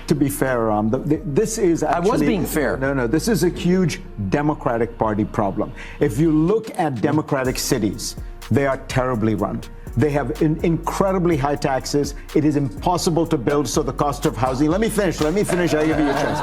to be fair, this is actually... I was being fair. No, this is a huge Democratic Party problem. If you look at Democratic cities, they are terribly run. They have incredibly high taxes. It is impossible to build, so the cost of housing... Let me finish. I'll give you a chance.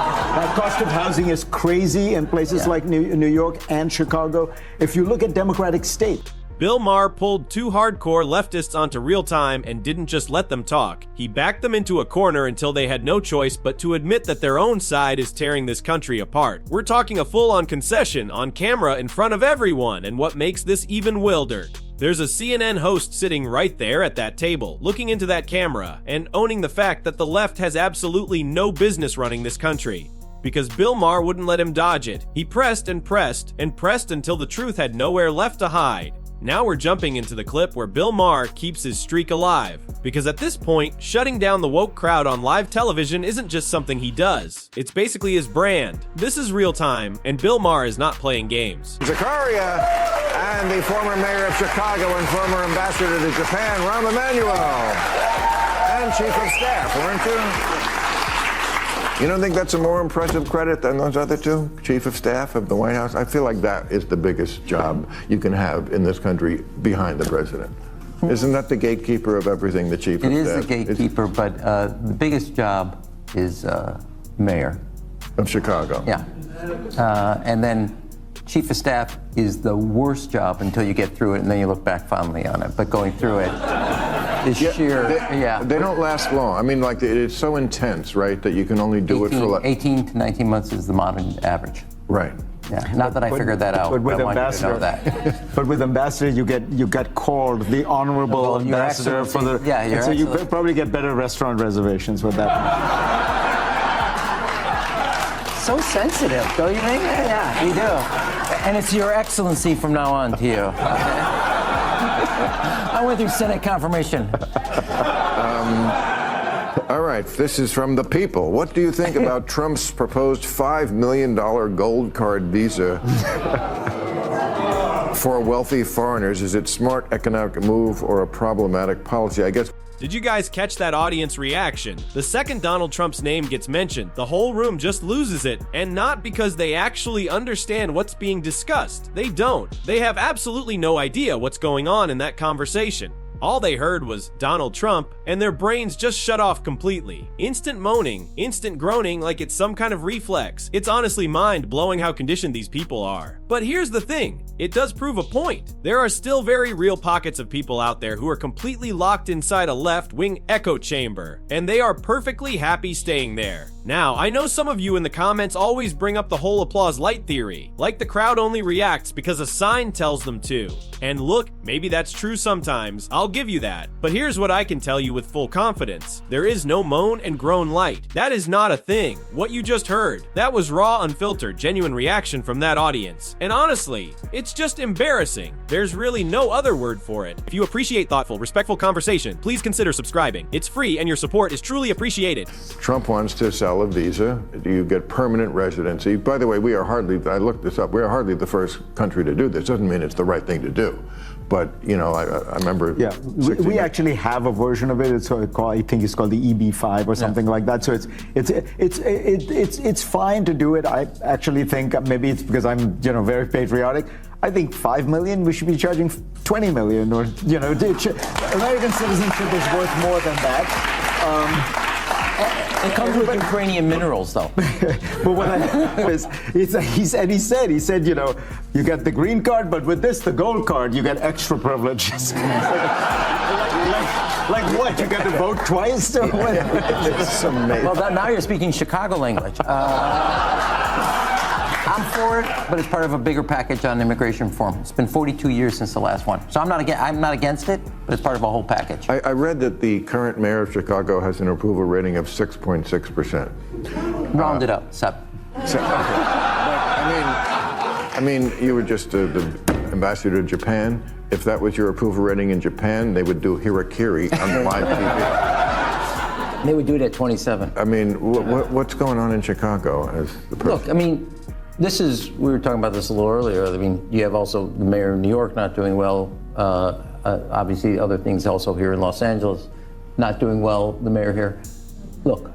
Cost of housing is crazy in places like New York and Chicago. If you look at Democratic states... Bill Maher pulled two hardcore leftists onto Real Time and didn't just let them talk. He backed them into a corner until they had no choice but to admit that their own side is tearing this country apart. We're talking a full-on concession on camera in front of everyone, and what makes this even wilder. There's a CNN host sitting right there at that table, looking into that camera and owning the fact that the left has absolutely no business running this country. Because Bill Maher wouldn't let him dodge it. He pressed and pressed and pressed until the truth had nowhere left to hide. Now we're jumping into the clip where Bill Maher keeps his streak alive. Because at this point, shutting down the woke crowd on live television isn't just something he does. It's basically his brand. This is Real Time, and Bill Maher is not playing games. Zakaria and the former mayor of Chicago and former ambassador to Japan, Rahm Emanuel, and chief of staff, weren't you? You don't think that's a more impressive credit than those other two? Chief of staff of the White House? I feel like that is the biggest job you can have in this country behind the president. Isn't that the gatekeeper of everything, the chief of staff? It is the gatekeeper, but the biggest job is mayor. Of Chicago. Yeah. And then chief of staff is the worst job until you get through it and then you look back fondly on it. But going through it is sheer, They don't last long. I mean, like, it's so intense, right, that you can only do 18, it for like... 18 to 19 months is the modern average. Right. Yeah, not that I figured that out, but I want you to know that. But with ambassador, you get called the honorable ambassador for the... Yeah, and so you probably get better restaurant reservations with that. So sensitive, don't you think? Yeah, you do. And it's Your Excellency from now on to you. I went through Senate confirmation. All right, this is from the people. What do you think about Trump's proposed $5 million gold card visa for wealthy foreigners? Is it smart economic move or a problematic policy? I guess. Did you guys catch that audience reaction? The second Donald Trump's name gets mentioned, the whole room just loses it, and not because they actually understand what's being discussed. They don't. They have absolutely no idea what's going on in that conversation. All they heard was Donald Trump, and their brains just shut off completely. Instant moaning, instant groaning like it's some kind of reflex. It's honestly mind-blowing how conditioned these people are. But here's the thing, it does prove a point. There are still very real pockets of people out there who are completely locked inside a left-wing echo chamber, and they are perfectly happy staying there. Now, I know some of you in the comments always bring up the whole applause light theory, like the crowd only reacts because a sign tells them to. And look, maybe that's true sometimes, I'll give you that. But here's what I can tell you with full confidence. There is no moan and groan light. That is not a thing. What you just heard, that was raw, unfiltered, genuine reaction from that audience. And honestly, it's just embarrassing. There's really no other word for it. If you appreciate thoughtful, respectful conversation, please consider subscribing. It's free and your support is truly appreciated. Trump wants to sell a visa. You get permanent residency. By the way, we are hardly, I looked this up, we are hardly the first country to do this. Doesn't mean it's the right thing to do. But, you know, I remember... Yeah, we actually have a version of it. It's called, I think it's called the EB-5 or something like that. So it's fine to do it. I actually think maybe it's because I'm, very patriotic. I think 5 million, we should be charging 20 million, or, American citizenship is worth more than that. It comes with Ukrainian minerals, though. But what he said, you get the green card, but with this, the gold card, you get extra privileges. like what? You get to vote twice? Or what? It's amazing. Well, now you're speaking Chicago language. I'm for it, but it's part of a bigger package on immigration reform. It's been 42 years since the last one. So I'm not against it, but it's part of a whole package. I read that the current mayor of Chicago has an approval rating of 6.6%. Round it up, 7. Okay. I mean, you were just the ambassador to Japan. If that was your approval rating in Japan, they would do harakiri on live TV. They would do it at 27. I mean, what's going on in Chicago as the person? Look, I mean, we were talking about this a little earlier. I mean, you have also the mayor of New York not doing well. Obviously, other things also here in Los Angeles not doing well, the mayor here. Look,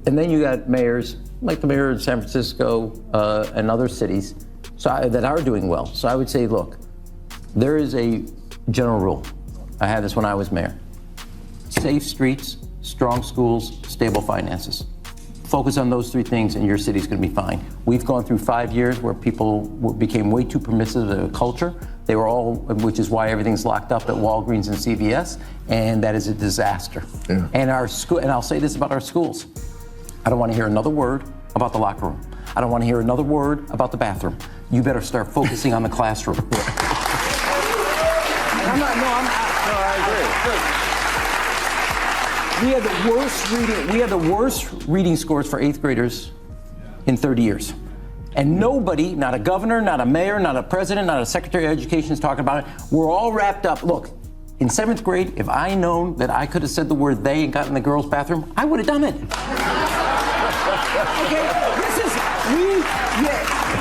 And then you got mayors, like the mayor of San Francisco and other cities that are doing well. So I would say, look, there is a general rule. I had this when I was mayor. Safe streets, strong schools, stable finances. Focus on those three things and your city's going to be fine. We've gone through 5 years where people became way too permissive of the culture. They were all, which is why everything's locked up at Walgreens and CVS, and that is a disaster. Yeah. And our school, and I'll say this about our schools. I don't want to hear another word about the locker room. I don't want to hear another word about the bathroom. You better start focusing on the classroom. I agree. We had the worst reading scores for 8th graders in 30 years. And nobody, not a governor, not a mayor, not a president, not a secretary of education is talking about it. We're all wrapped up. Look, in 7th grade, if I known that I could have said the word they and got in the girls' bathroom, I would have done it. Okay,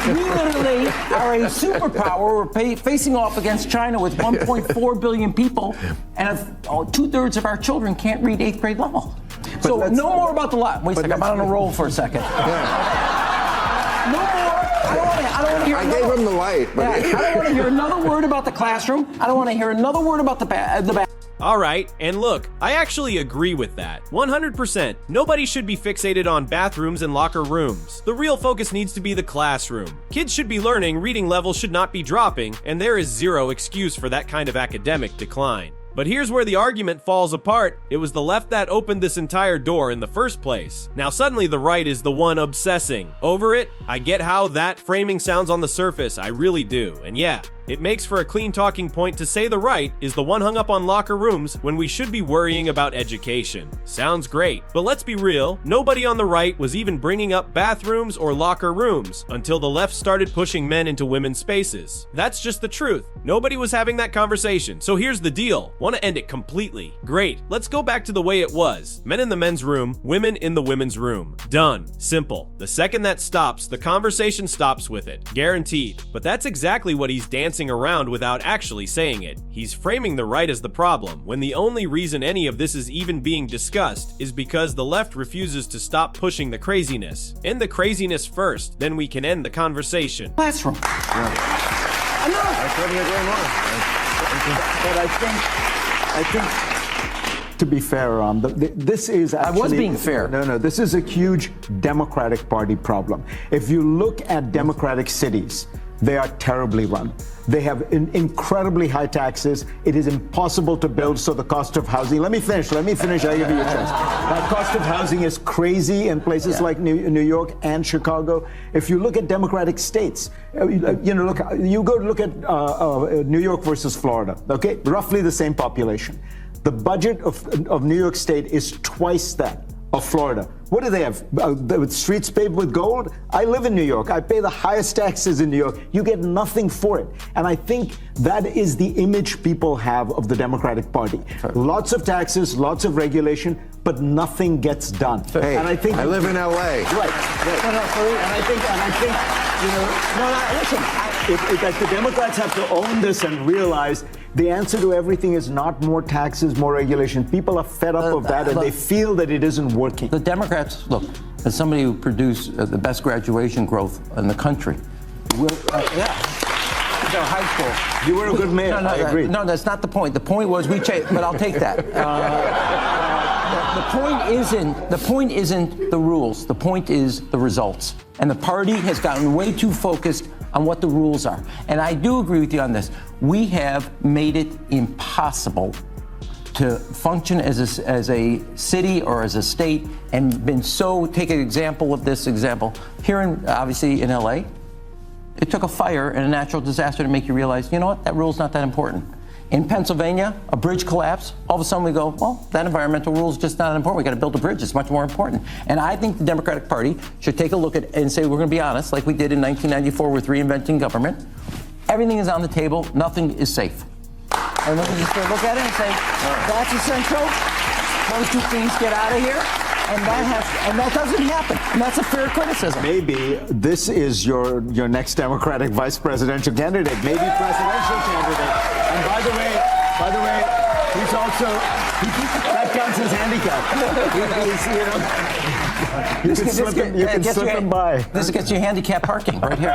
we literally are a superpower. We're facing off against China with 1.4 billion people, and 2/3 of our children can't read 8th grade level. So no more about the lot. Wait a second, I'm on a roll for a second. Yeah. No more. I don't want to hear. I gave him the light. But I don't want to hear another word about the classroom. I don't want to hear another word about the bathroom. All right, and look, I actually agree with that. 100%. Nobody should be fixated on bathrooms and locker rooms. The real focus needs to be the classroom. Kids should be learning, reading levels should not be dropping, and there is zero excuse for that kind of academic decline. But here's where the argument falls apart. It was the left that opened this entire door in the first place. Now suddenly the right is the one obsessing over it. I get how that framing sounds on the surface, I really do. And yeah, it makes for a clean talking point to say the right is the one hung up on locker rooms when we should be worrying about education. Sounds great, but let's be real, nobody on the right was even bringing up bathrooms or locker rooms until the left started pushing men into women's spaces. That's just the truth. Nobody was having that conversation. So here's the deal. Want to end it completely? Great. Let's go back to the way it was. Men in the men's room, women in the women's room. Done. Simple. The second that stops, the conversation stops with it. Guaranteed. But that's exactly what he's dancing around without actually saying it. He's framing the right as the problem, when the only reason any of this is even being discussed is because the left refuses to stop pushing the craziness. End the craziness first, then we can end the conversation. Classroom. Yeah. I couldn't agree more. But I think, to be fair, this is actually... I was being fair. No, this is a huge Democratic Party problem. If you look at Democratic cities, they are terribly run. They have incredibly high taxes. It is impossible to build, so the cost of housing... Let me finish. I'll give you a chance. The cost of housing is crazy in places like New York and Chicago. If you look at Democratic states, you go look at New York versus Florida, okay? Roughly the same population. The budget of New York State is twice that of Florida. What do they have? Streets paved with gold? I live in New York. I pay the highest taxes in New York. You get nothing for it. And I think that is the image people have of the Democratic Party. Sure. Lots of taxes, lots of regulation, but nothing gets done. Hey, and I think I live in LA. Right. And I think, listen, the Democrats have to own this and realize the answer to everything is not more taxes, more regulation. People are fed up of that, and they feel that it isn't working. The Democrats, look, as somebody who produced the best graduation growth in the country, high school. You were a good mayor. I agree. No, that's not the point. The point was but I'll take that. The point isn't the rules. The point is the results. And the party has gotten way too focused on what the rules are. And I do agree with you on this. We have made it impossible to function as a city or as a state, and been take an example of this example. Here obviously in LA, it took a fire and a natural disaster to make you realize, you know what, that rule's not that important. In Pennsylvania, a bridge collapse, all of a sudden we go, well, that environmental rule is just not important. We got to build a bridge. It's much more important. And I think the Democratic Party should take a look at it and say, we're going to be honest, like we did in 1994 with reinventing government. Everything is on the table. Nothing is safe. And we can just look at it and say, that's essential. Those two things get out of here. And that doesn't happen. And that's a fair criticism. Maybe this is your next Democratic vice presidential candidate, maybe presidential candidate. And by the way, he's also that guy That's his handicap. You can slip him by. This gets you handicap parking right here.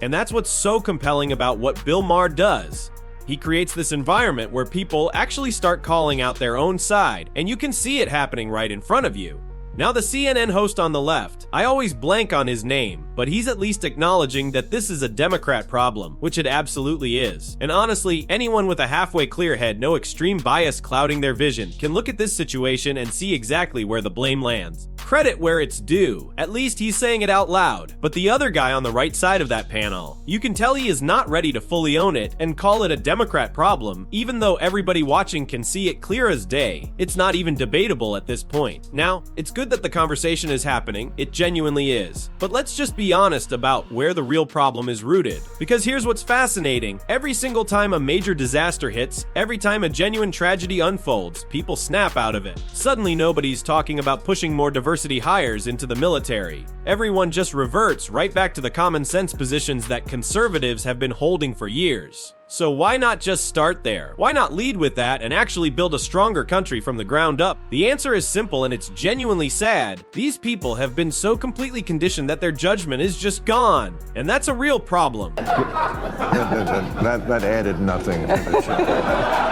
And that's what's so compelling about what Bill Maher does. He creates this environment where people actually start calling out their own side, and you can see it happening right in front of you. Now, the CNN host on the left, I always blank on his name, but he's at least acknowledging that this is a Democrat problem, which it absolutely is. And honestly, anyone with a halfway clear head, no extreme bias clouding their vision, can look at this situation and see exactly where the blame lands. Credit where it's due. At least he's saying it out loud. But the other guy on the right side of that panel, you can tell he is not ready to fully own it and call it a Democrat problem, even though everybody watching can see it clear as day. It's not even debatable at this point. Now, it's good that the conversation is happening, it genuinely is. But let's just be honest about where the real problem is rooted. Because here's what's fascinating. Every single time a major disaster hits, every time a genuine tragedy unfolds, people snap out of it. Suddenly nobody's talking about pushing more diversity hires into the military. Everyone just reverts right back to the common sense positions that conservatives have been holding for years. So why not just start there? Why not lead with that and actually build a stronger country from the ground up? The answer is simple and it's genuinely sad. These people have been so completely conditioned that their judgment is just gone. And that's a real problem. That added nothing to the show.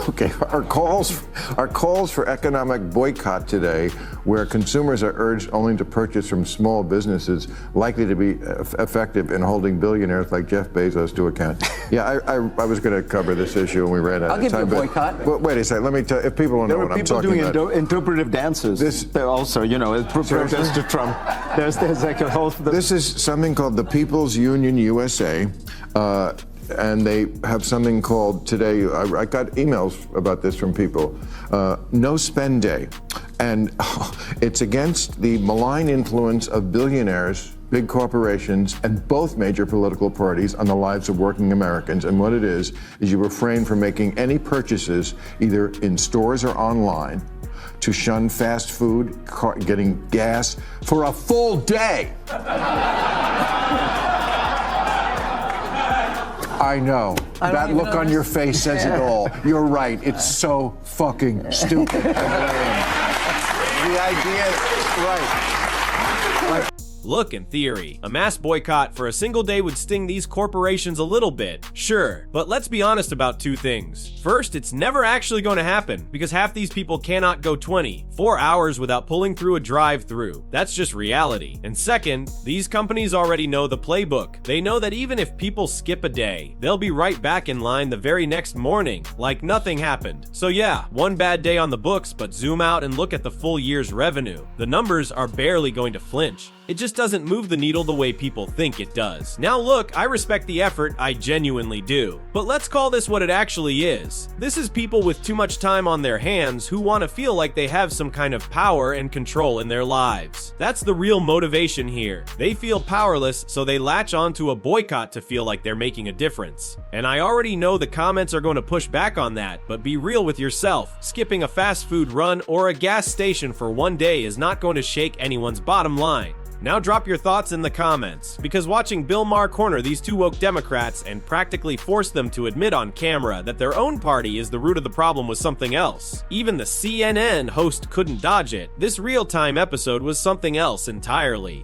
Okay, our calls for economic boycott today, where consumers are urged only to purchase from small businesses likely to be effective in holding billionaires like Jeff Bezos to account. Yeah, I was going to cover this issue and we ran out of time. I'll give you a boycott. But wait a second, let me tell if people don't know what I'm talking about. There were people doing interpretive dances. They're also, protest to Trump. There's like a whole... This is something called the People's Union USA. And they have something called today, I got emails about this from people, No Spend Day. And it's against the malign influence of billionaires, big corporations, and both major political parties on the lives of working Americans. And what it is you refrain from making any purchases, either in stores or online, to shun fast food, getting gas for a full day. I know. That look on your face says it all. You're right. It's so fucking stupid. The idea, right. Look, in theory, a mass boycott for a single day would sting these corporations a little bit, sure, but let's be honest about two things. First, it's never actually going to happen, because half these people cannot go 24 hours without pulling through a drive-thru. That's just reality. And second, these companies already know the playbook. They know that even if people skip a day, they'll be right back in line the very next morning, like nothing happened. So yeah, one bad day on the books, but zoom out and look at the full year's revenue. The numbers are barely going to flinch. It just doesn't move the needle the way people think it does. Now look, I respect the effort, I genuinely do. But let's call this what it actually is. This is people with too much time on their hands who want to feel like they have some kind of power and control in their lives. That's the real motivation here. They feel powerless, so they latch onto a boycott to feel like they're making a difference. And I already know the comments are going to push back on that, but be real with yourself. Skipping a fast food run or a gas station for one day is not going to shake anyone's bottom line. Now drop your thoughts in the comments, because watching Bill Maher corner these two woke Democrats and practically force them to admit on camera that their own party is the root of the problem was something else. Even the CNN host couldn't dodge it. This real-time episode was something else entirely.